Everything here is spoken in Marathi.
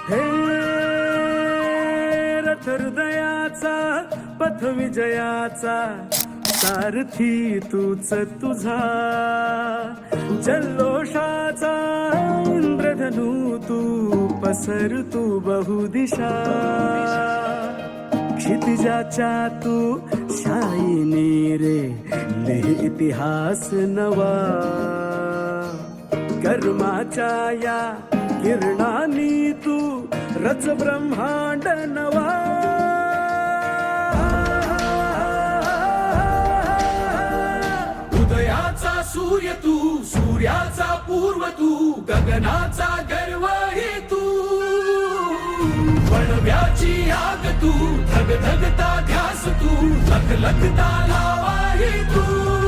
हे रथ हृदयाचा पथ विजयाचा सारथी तूच तुझा, जल्लोषाचा इंद्रधनू तू पसर तू बहुदिशा, क्षितिजाच्या तू शाईनी रे लिहि इतिहास नवा, कर्माच्या या किरणानी तू रच ब्रह्मांड नवा, उदयाचा सूर्य तू सूर्याचा पूर्व तू, गगनाचा गर्व हे तू, वणव्याची आग तू, धगधगता ध्यास तू, लखलखता लावा हे तू.